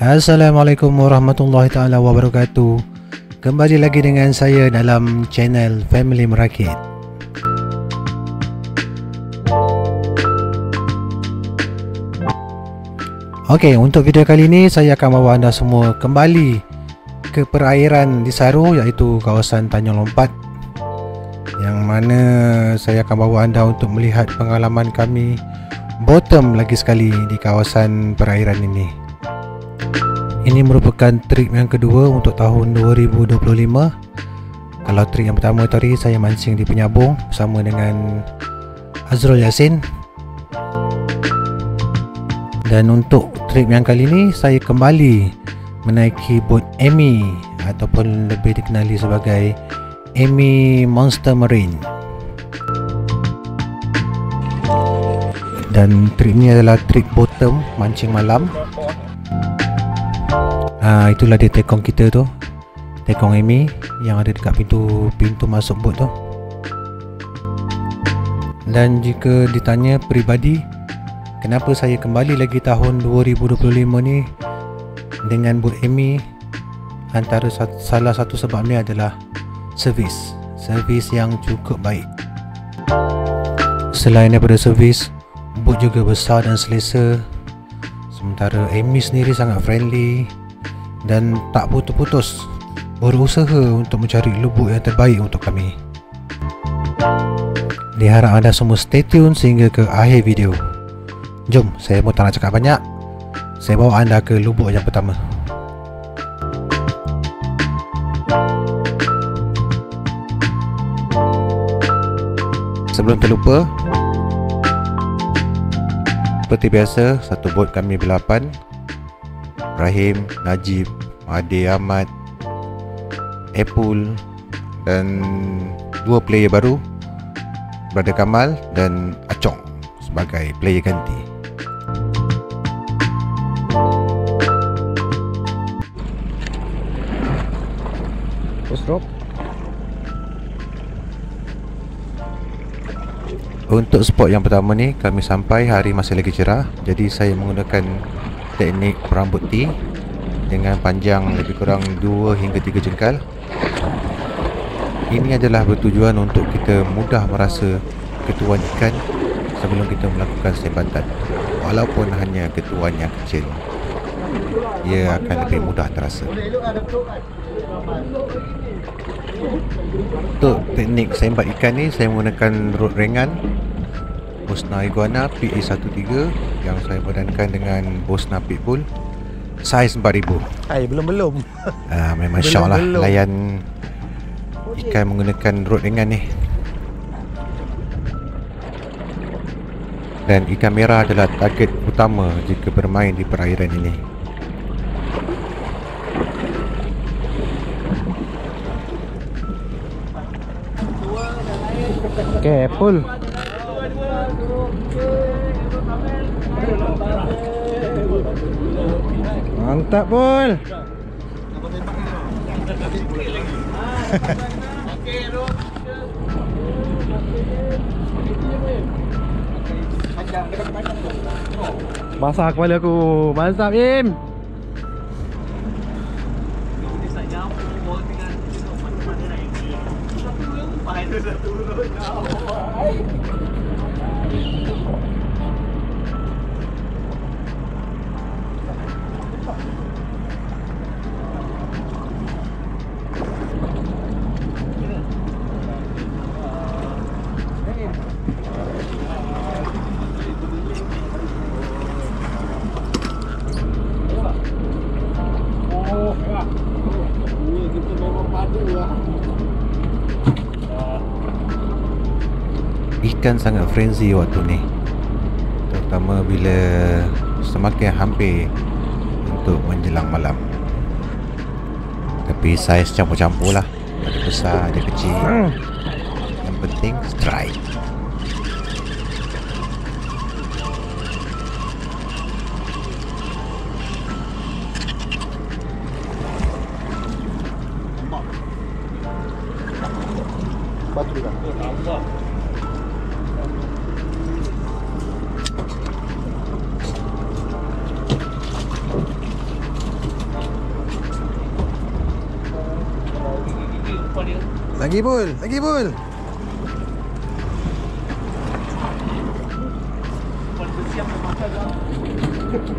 Assalamualaikum warahmatullahi taala wabarakatuh. Kembali lagi dengan saya dalam channel Family Merakit. Okey, untuk video kali ini saya akan bawa anda semua kembali ke perairan di Saru, iaitu kawasan Tanjung Lompat, yang mana saya akan bawa anda untuk melihat pengalaman kami bottom lagi sekali di kawasan perairan ini. Ini merupakan trip yang kedua untuk tahun 2025. Kalau trip yang pertama tadi saya mancing di Penyabung bersama dengan Azrul Yasin. Dan untuk trip yang kali ini saya kembali menaiki bot Amy, ataupun lebih dikenali sebagai Amy Monster Marine. Dan trip ni adalah trip bottom, mancing malam. Itulah dia tekong kita tu, tekong Amy yang ada dekat pintu masuk bot tu. Dan jika ditanya peribadi kenapa saya kembali lagi tahun 2025 ni dengan bot Amy, antara salah satu sebabnya adalah servis yang cukup baik. Selain daripada servis, bot juga besar dan selesa. Sementara Amy sendiri sangat friendly dan tak putus-putus berusaha untuk mencari lubuk yang terbaik untuk kami. Diharap anda semua stay tune sehingga ke akhir video. Jom, saya pun tak nak cakap banyak, saya bawa anda ke lubuk yang pertama. Sebelum terlupa, seperti biasa, satu bot kami berlapan: Rahim, Najib, Ade Ahmad, Epul, dan dua player baru, Brother Kamal dan Acong sebagai player ganti. Post drop. Untuk spot yang pertama ni, kami sampai hari masih lagi cerah, jadi saya menggunakan teknik berambut T dengan panjang lebih kurang 2 hingga 3 jengkal. Ini adalah bertujuan untuk kita mudah merasa ketuan ikan sebelum kita melakukan sembatan. Walaupun hanya ketuan yang kecil, ia akan lebih mudah terasa. Untuk teknik sembat ikan ni, saya menggunakan rod ringan Bosna Iguana PE13 yang saya padankan dengan Bosna Pitbull saiz 4000. Belum. Memang syok lah layan ikan menggunakan rod ringan ni. Dan ikan merah adalah target utama jika bermain di perairan ini. Okay, full. Mantap, Pul. Basah kepala aku. Mantap, Im. Ikan sangat frenzy waktu ni, terutama bila semakin hampir untuk menjelang malam. Tapi saiz campur-campur lah, ada besar, ada kecil. Yang penting strike. Batu juga. Lagi Bul, lagi Bul.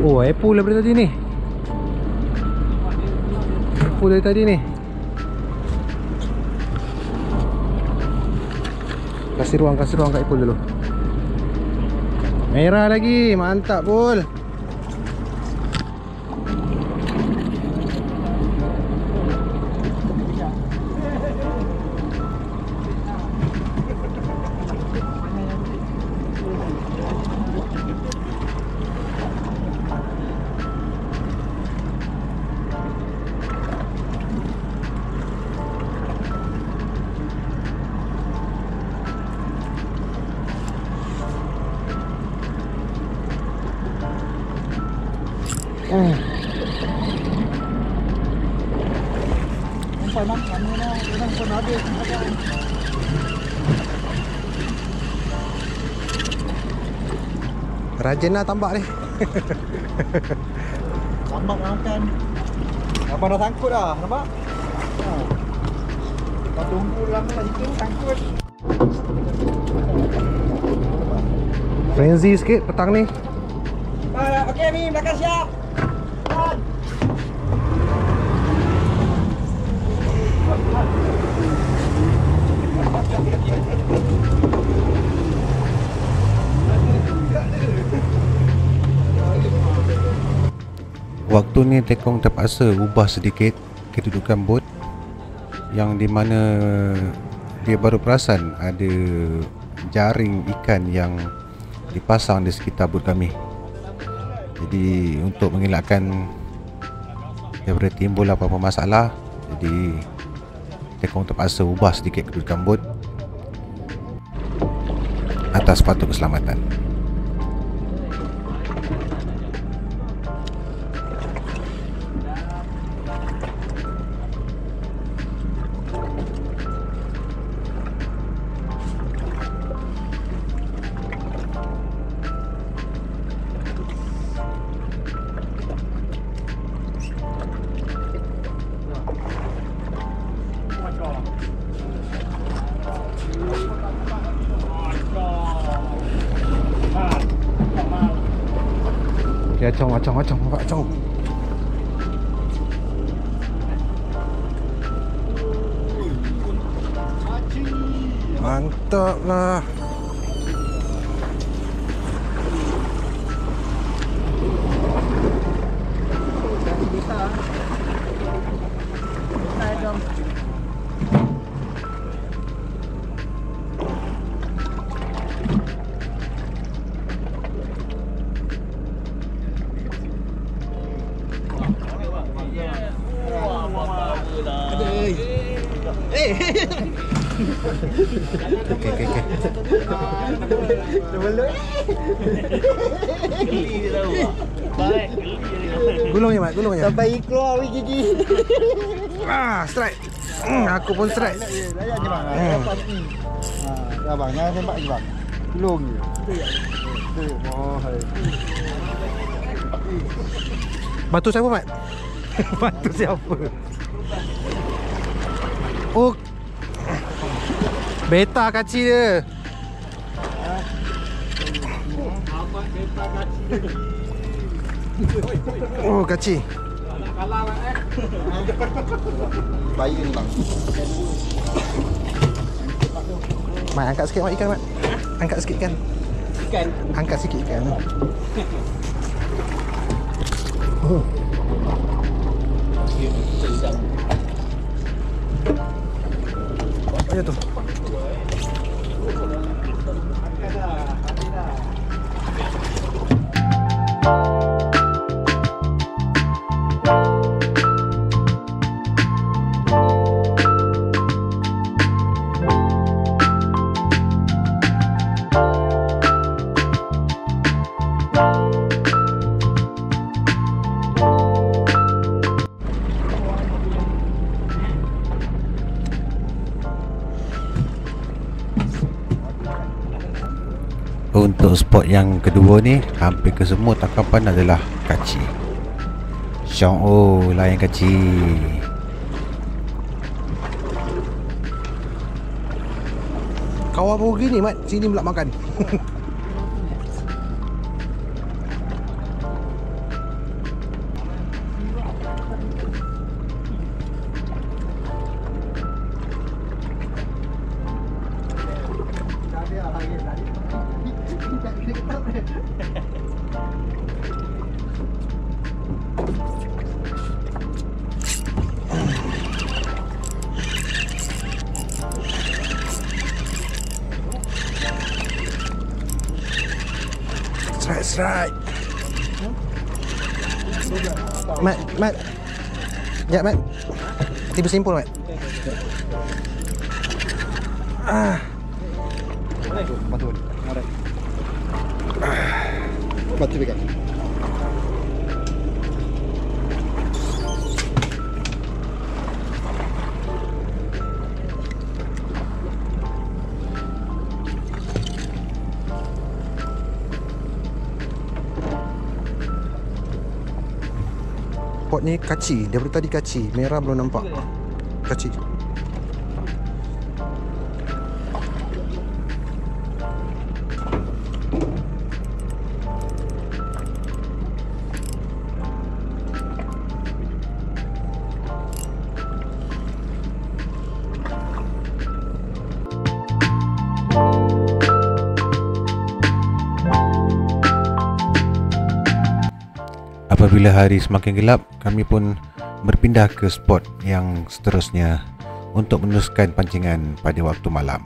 Oh, apple daripada tadi ni. Apple dari tadi ni. Kasih ruang kat apple dulu. Merah lagi, mantap Bul. Rajin lah tambak ni. Tambak makan. Abang dah sangkut dah, nampak? Kau tunggu lama kat situ, sangkut. Frenzy sikit petang ni. Okey Mi, belakang siap. Waktu ni Tekong terpaksa ubah sedikit kedudukan bot, yang di mana dia baru perasan ada jaring ikan yang dipasang di sekitar bot kami. Jadi untuk mengelakkan daripada timbul apa-apa masalah, jadi Tekong terpaksa ubah sedikit kedudukan bot atas patut keselamatan. Ya, acong, nampak acong. Mantap lah. Okay. Gulung je Mat, gulung je. Sampai keluar gigi. Strike. Aku pun strike. Layan je bang. Dapat ni. Dah bang, jangan tembak je bang. Gulung je. Oh, hai. Batu siapa Mat? Batu siapa? Oh, beta kacil dia. Oh, kacil. Bayi ni bang. Mat, angkat sikit Mat ikan Mat. Angkat sikit ikan. Ikan. Angkat sikit ikan. Ayo tu. Untuk spot yang kedua ni, hampir ke semua tangkapan adalah kacil. Layan kacil. Kawan baru gini Mat, sini pula makan. That's right. Mat. Ya, Mat. Tiba simpul, Mat. Betul. Ada. Betul pegang. Pot ni kaci, daripada tadi kaci. Merah belum nampak. Kaci. Apabila hari semakin gelap, kami pun berpindah ke spot yang seterusnya untuk meneruskan pancingan pada waktu malam.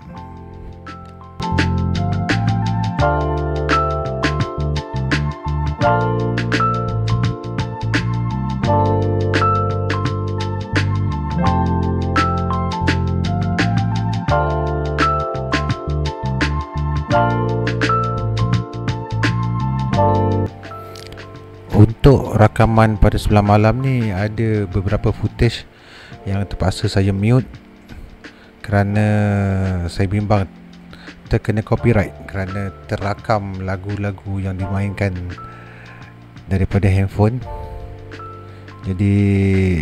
Untuk rakaman pada sebelah malam ni ada beberapa footage yang terpaksa saya mute kerana saya bimbang terkena copyright kerana terrakam lagu-lagu yang dimainkan daripada handphone. Jadi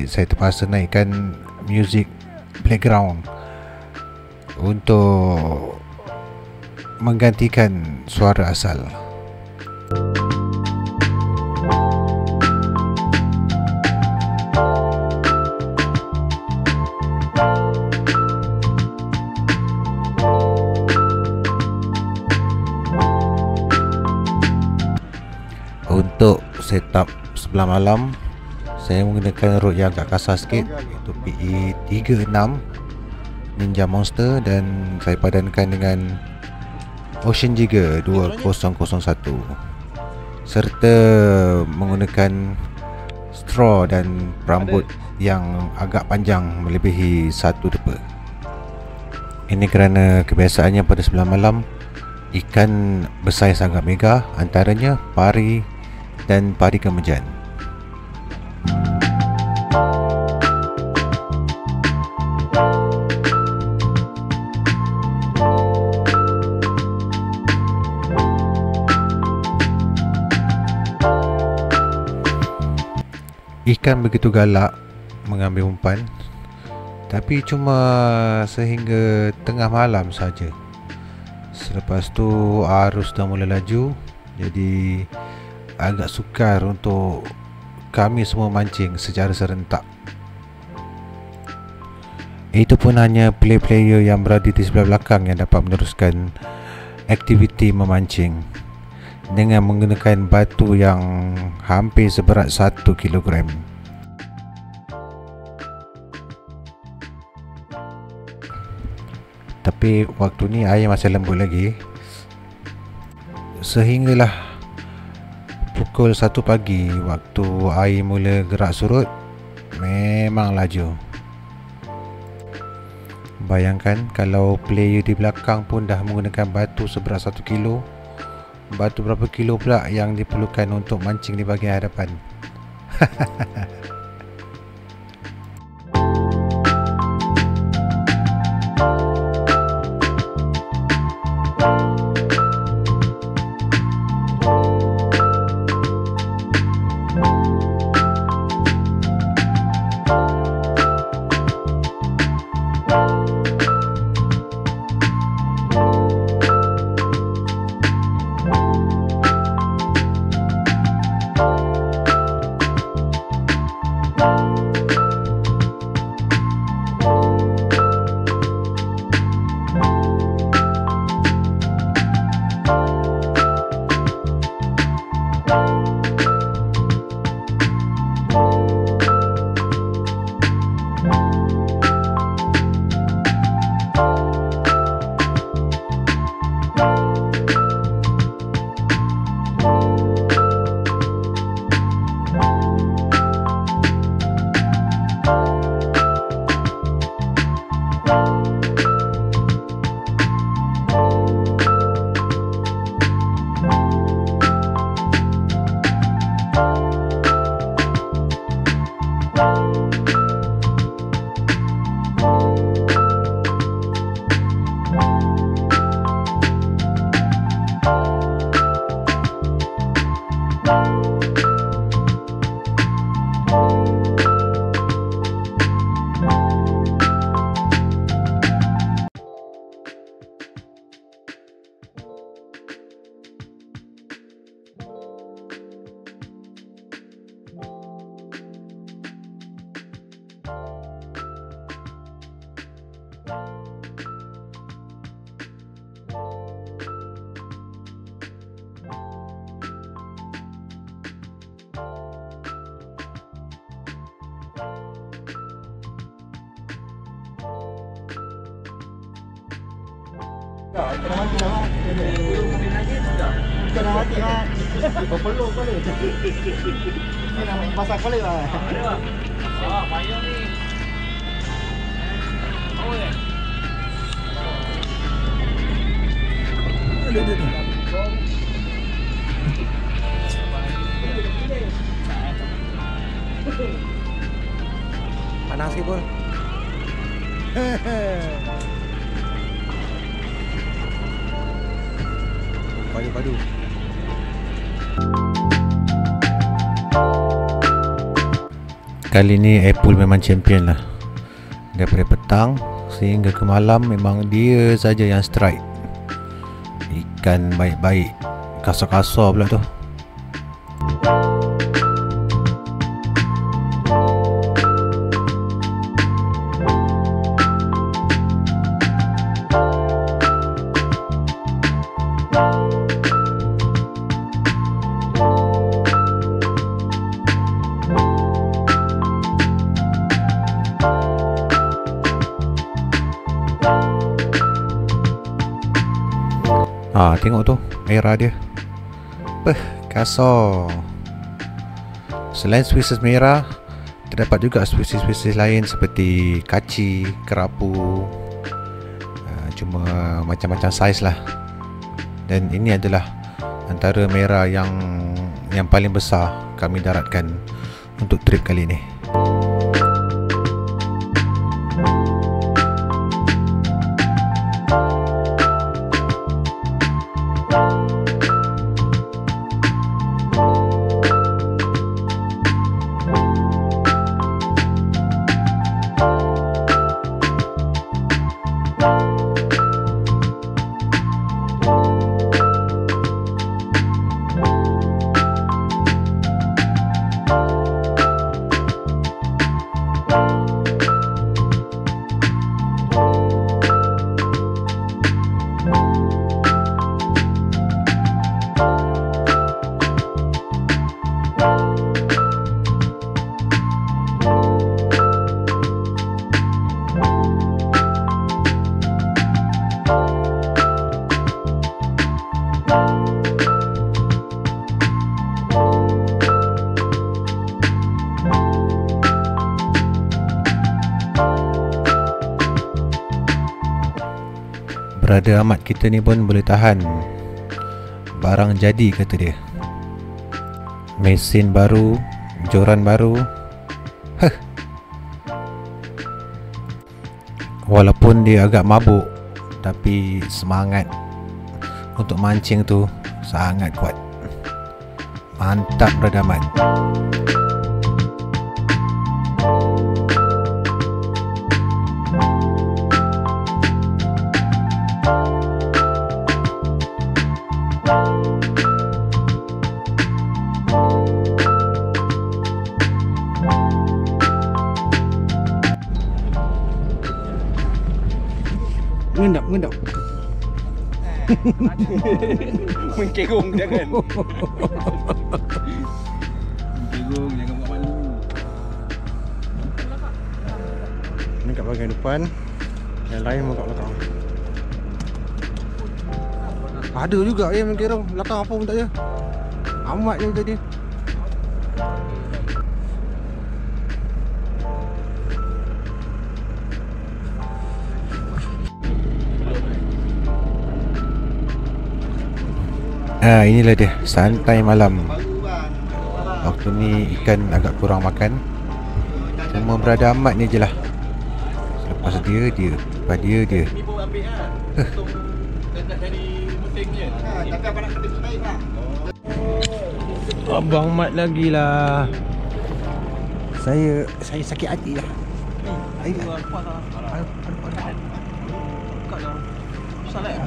saya terpaksa naikkan music background untuk menggantikan suara asal. Untuk setup sebelah malam, saya menggunakan road yang agak kasar sikit, iaitu PE36 Ninja Monster, dan saya padankan dengan Ocean Jigger 2001 serta menggunakan straw dan rambut yang agak panjang melebihi 1 depa. Ini kerana kebiasaannya pada sebelah malam ikan bersaiz sangat mega, antaranya pari dan pari kemejan. Ikan begitu galak mengambil umpan, tapi cuma sehingga tengah malam saja. Selepas tu arus dah mula laju, jadi agak sukar untuk kami semua mancing secara serentak. Itu pun hanya player yang berada di sebelah belakang yang dapat meneruskan aktiviti memancing dengan menggunakan batu yang hampir seberat 1 kilogram. Tapi waktu ni air masih lembut lagi, sehinggalah pukul 1 pagi waktu air mula gerak surut, memang laju. Bayangkan kalau player di belakang pun dah menggunakan batu seberat 1 kilo, batu berapa kilo pula yang diperlukan untuk mancing di bahagian hadapan. Kena mati lah Mat. Kena mati Mat. Berpeluh kepala. Ni nak pasang kepala lah. Payah ni. Oh ya. Panas sikit pun. Padu-padu. Kali ni Apple memang champion lah. Daripada petang sehingga ke malam memang dia saja yang strike. Ikan baik-baik, kasar-kasar pula tu. Tengok tu merah dia. Kasar. Selain spesies merah, terdapat juga spesies-spesies lain seperti kaci, kerapu. Cuma macam-macam saiz lah. Dan ini adalah antara merah yang paling besar kami daratkan untuk trip kali ni. Berada amat kita ni pun boleh tahan. Barang jadi kata dia. Mesin baru, joran baru. Walaupun dia agak mabuk, tapi semangat untuk mancing tu sangat kuat. Mantap Berada Amat. Mengendap. Mengkerong jangan. Mengkerong jangan buat malu. Ni kat bahagian depan, yang lain kat belakang. Ada juga yang mengkerong, belakang apa pun tak ada. Amat je tadi. Inilah dia, santai malam. Waktu ni ikan agak kurang makan. Cuma Berada Amat ni je lah. Selepas dia. Lepas dia. Ni pun ambil lah. Untuk nak jadi musim je. Tapi apa nak kena baik lah. Abang Mat lagi lah. Saya sakit hati lah. Air lah.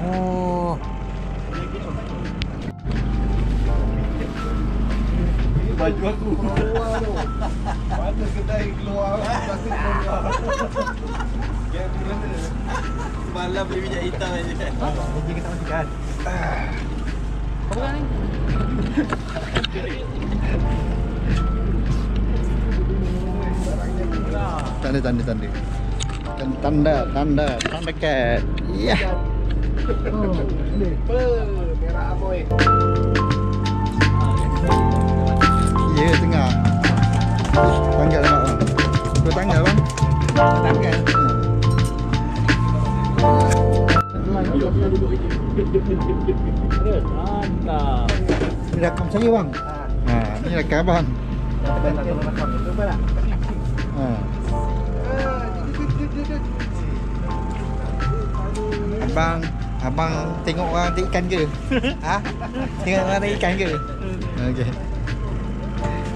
Oh. Baju aku keluar tu. Mana kedai keluar plastik keluar. Game mana? Malam beli minyak hitam aja. Jadi kita matikan. Apa kan ni? Tanda cat. Ya. Merah aboy. Ya, tengah. Tanggal mak bang. Dua tanggal bang. Tanggal. Mantap. Ini rakam saya bang. Ha, ini rakam bang. Cuba lah. Ha. Abang tengok orang ada ikan ke? Ha? Tengok orang ada ikan ke? Okey.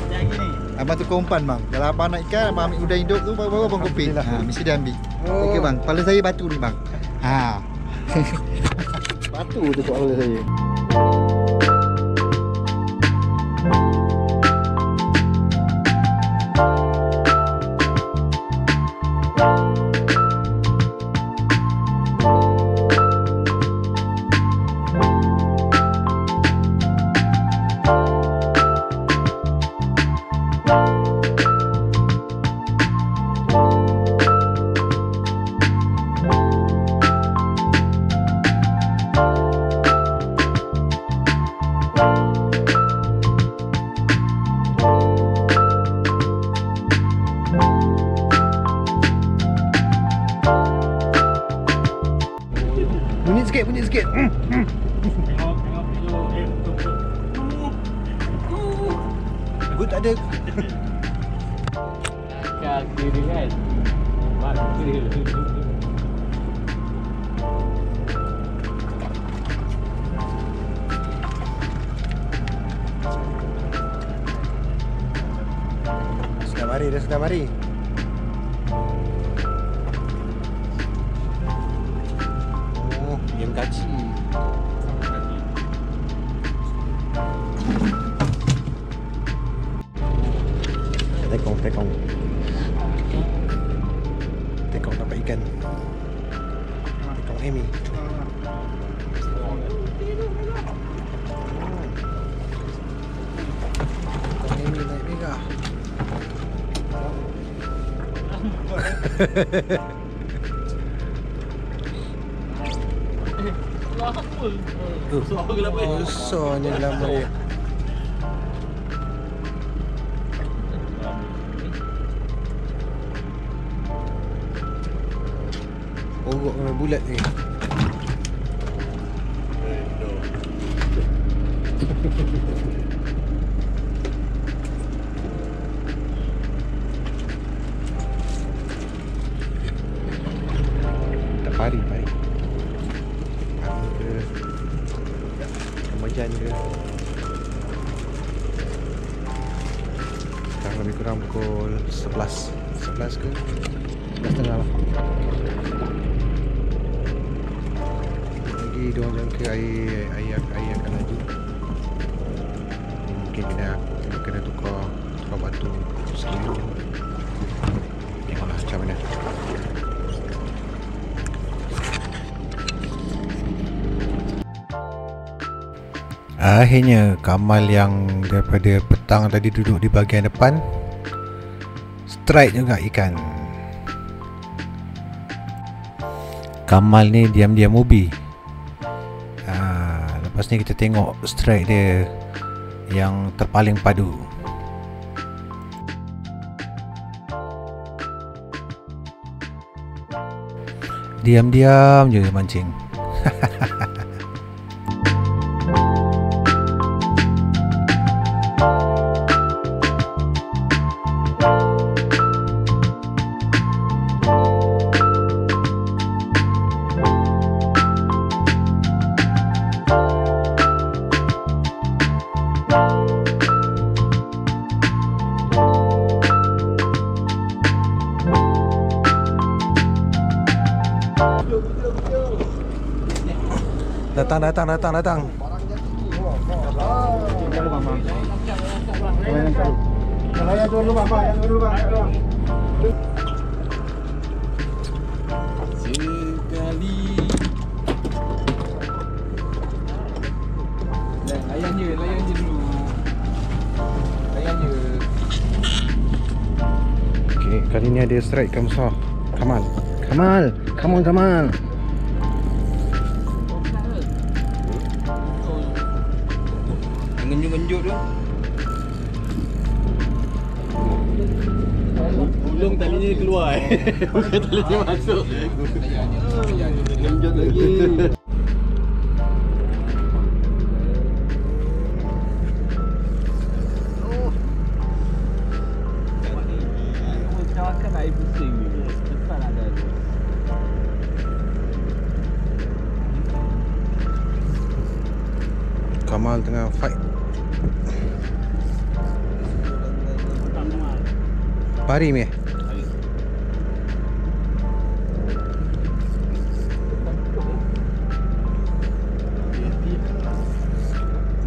Yang gini. Abang tukar umpan bang. Kalau abang nak ikan, abang ambil udang hidup tu baru abang kopik. Ha, mesti dia ambil. Okey bang, kepala saya batu ni bang. Ha. Batu tu kepala saya. Bunyi sikit. Tengok video Good tak ada. kaki dia kan. Bakil. Dah sudah mari. Oh, ayam kaci. Tekong dapat ikan. Tekong Amy. Tekong Amy naik mega. Besarnya lama dia. Orok memang bulat ni. Tak pari ke Remajan ke. Sekarang lebih kurang pukul 11 ke 11.30 lah. Lagi diorang jangka air akan laju. Mungkin kena tukar batu sekilo. Tengoklah macam mana. Akhirnya Kamal yang daripada petang tadi duduk di bahagian depan strike juga ikan. Kamal ni diam-diam ubi. Lepas ni kita tengok strike dia yang terpaling padu. Diam-diam je mancing. Datang. Yang dulu bang. Sekali. Layan je dulu. Layan je. Okay, kali ni ada strike ikan besar. Kamal. Come on. ngenjuk-ngenjuk tu. Belum talinya keluar bukan talinya masuk. Ngenjuk lagi. Kawakan air pusing ni. Cepat ada tu. Kamal tengah fight. Pari meh.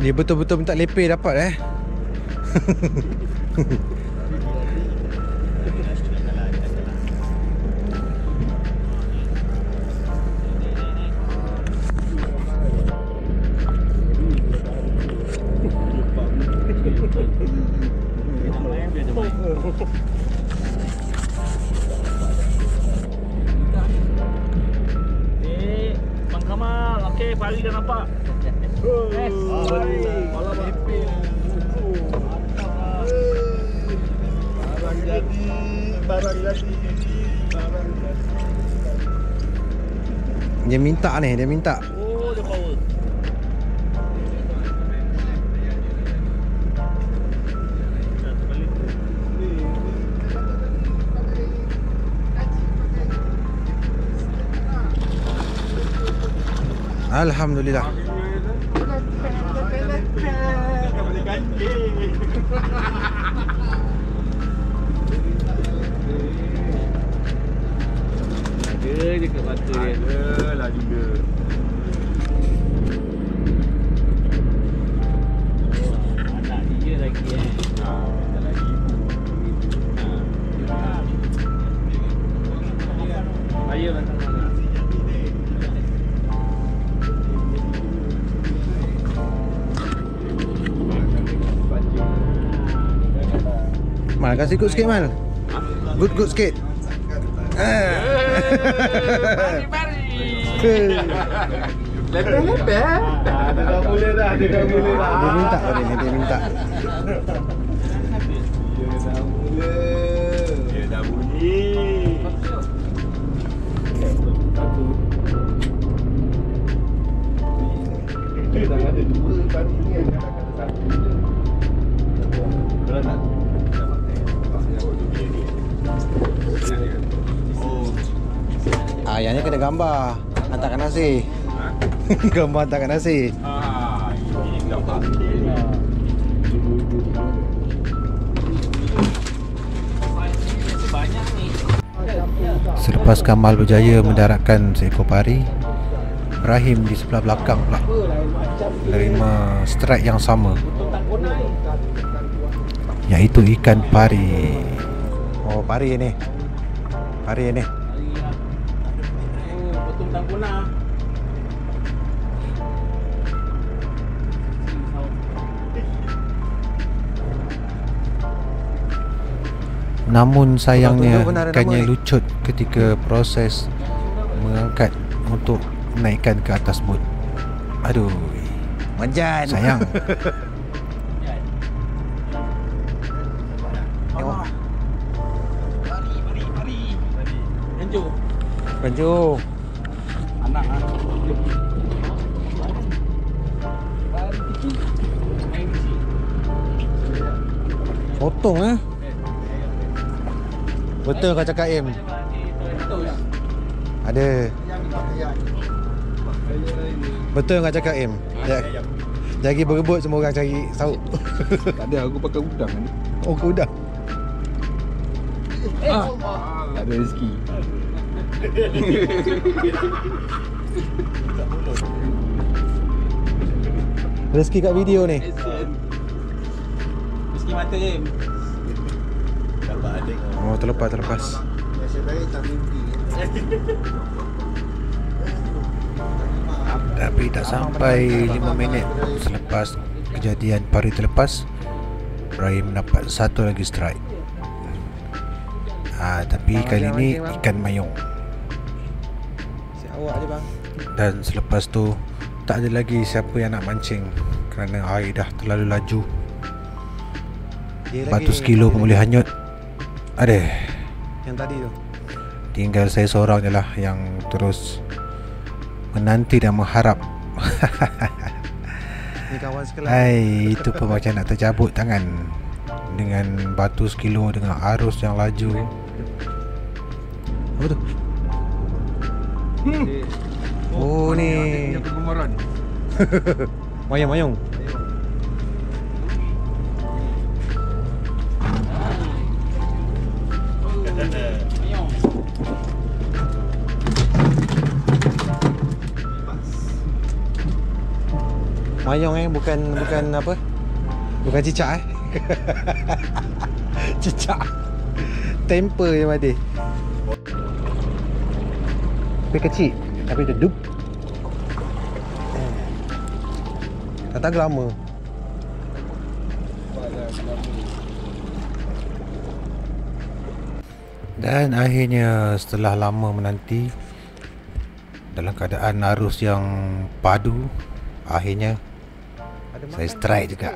Dia betul-betul minta lepeh dapat Bang Kamal, okey, pari dah nampak. Yes. Malah lepeh. Barang jadi. Dia minta ni, dia minta. Oh, dia power. Alhamdulillah. Ada je kat mata dia. Adalah juga. Anak dia lagi Tak lagi ibu. Ayo lah sama. Mal, kasih good sikit Mal. Good sikit. Lepeh. Dia dah mula dah. Dia minta tadi ni, dia minta. Dia dah bunyi. Dah ada dua tadi ni kan. Ada satu. Berat tak? Ayahnya kena gambar hantarkan nasi. Gambar hantarkan nasi. Ini gambar. Banyak ni. Selepas Kamal berjaya mendaratkan seekor pari, Ibrahim di sebelah belakang pula menerima strike yang sama, iaitu ikan pari. Oh, pari ni. Pari ni. Betul tangkuna. Namun sayangnya Benar-benar ada ikannya nama ni. lucut ketika proses mengangkat untuk naikkan ke atas boat. Aduh, Manjan. sayang. Tengok. Enjo. Baju. Anak Potong Betul kau cakap Im. Ada. Betul kau cakap Im. Lagi berebut semua orang cari sauk. Tak ada, aku pakai udang ni. Oh, ke udang. Tak ada rezeki. Rezeki kat video ni. Meski mata je. Dapat adik. Oh, terlepas. Nasib baik tak mimpi. Tapi tak sampai 5 minit selepas kejadian pari terlepas, Ibrahim dapat satu lagi strike. Tapi kali ni ikan mayung. Si awak je bang. Dan selepas tu tak ada lagi siapa yang nak mancing kerana air dah terlalu laju. Dia Batu lagi sekilo pun boleh hanyut. Aduh, yang tadi tu. tinggal saya seorang je lah yang terus menanti dan mengharap. Ni kawan sekelas. Hai, itu pun macam nak tercabut tangan dengan batu sekilo dengan arus yang laju. Apa tu? Oh ni Kegemaran. Mayung. Mayung bukan apa? Bukan cicak Cicak. Temper je Madi. Tapi kecil, tapi dia dup. Tak lama. Dan akhirnya setelah lama menanti, dalam keadaan arus yang padu, akhirnya saya strike juga.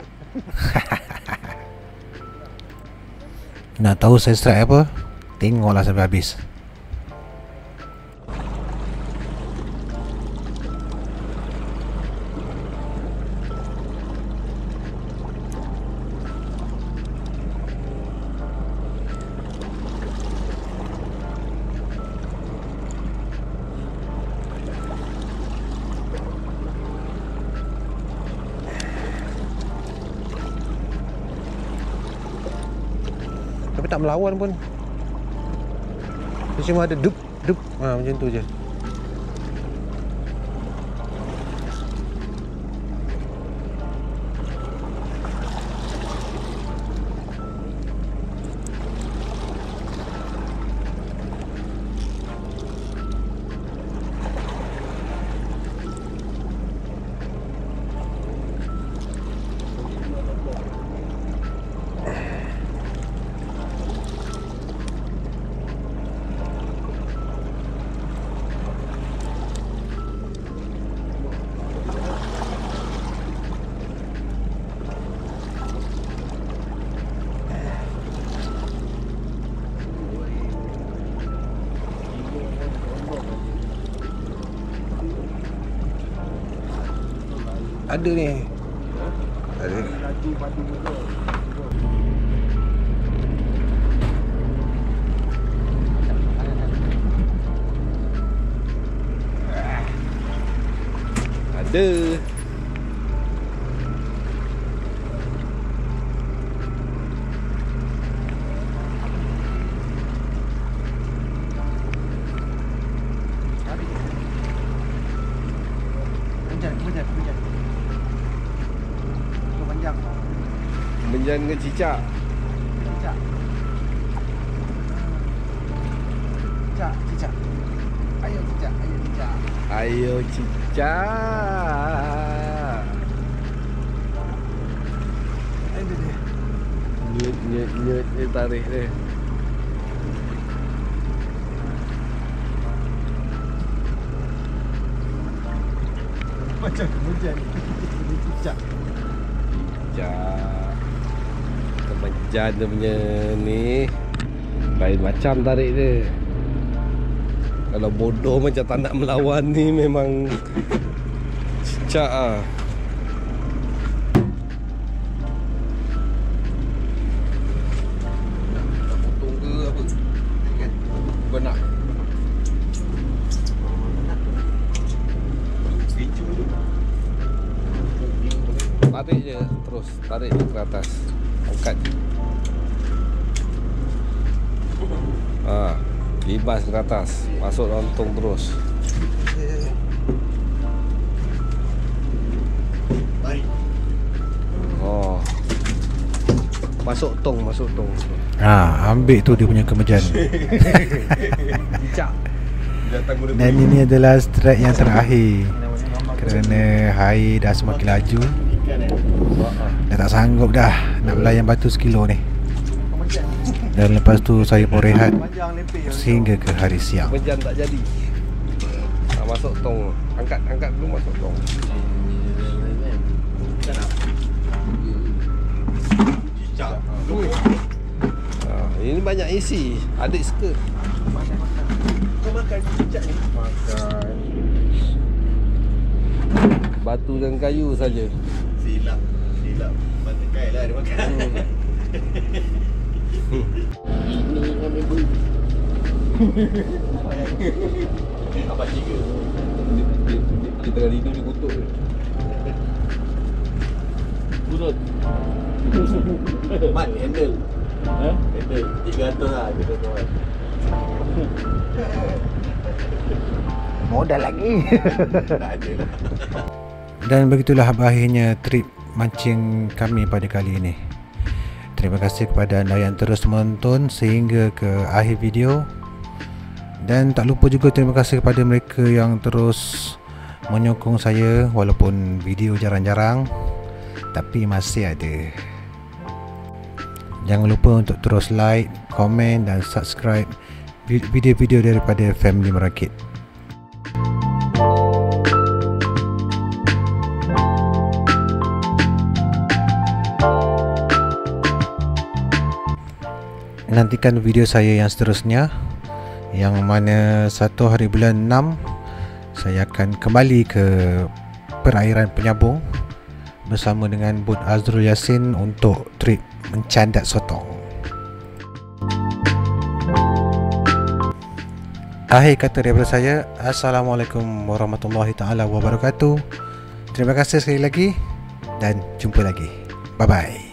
Nak tahu saya strike apa? Tengoklah sampai habis. Tapi tak melawan pun. Dia cuma ada dup. Macam tu je. Ada ni. Ada. Ada. Menjan dengan cicak. Cicak. Ayo cicak. Nyut dia tarik dia. Macam menjan. Cicak. Kemenjan dia punya ni lain macam tarik dia. Kalau bodoh macam tak nak melawan ni memang cicak ah. Nak potong ke apa? Kau nak? Tarik je terus, tarik je ke atas. Angkat. Libas ke atas. Masuk lontong terus. Oh. Masuk tong. Ambil tu dia punya kemejan. Cicak. Dan ini adalah strike yang terakhir. Kerana air dah semakin laju. Dah tak sanggup dah nak melayan batu sekilo ni. Dan lepas tu saya pun rehat sehingga ke hari siang. Kemenjan tak jadi. Masuk tong. Angkat dulu masuk tong. Cicak. Ini banyak isi. Adik suka. Kau makan cicak ni? Makan batu dan kayu saja. Silap. Batakai lah dia makan. Ini dengan member. Abang tiga. Dia tengah tidur dia kutuk je. Turun. Mat handle. Ha? Handle 300 lah kita kawan. Modal lagi. Tak ada lah. Dan begitulah berakhirnya trip mancing kami pada kali ini. Terima kasih kepada anda yang terus menonton sehingga ke akhir video. Dan tak lupa juga terima kasih kepada mereka yang terus menyokong saya walaupun video jarang-jarang, tapi masih ada. Jangan lupa untuk terus like, komen dan subscribe video-video daripada Family Merakit. Nantikan video saya yang seterusnya, yang mana 1 hari bulan 6 saya akan kembali ke perairan Penyabung bersama dengan Bud Azrul Yassin untuk trip mencandat sotong. Akhir kata daripada saya, Assalamualaikum warahmatullahi taala wabarakatuh. Terima kasih sekali lagi dan jumpa lagi. Bye bye.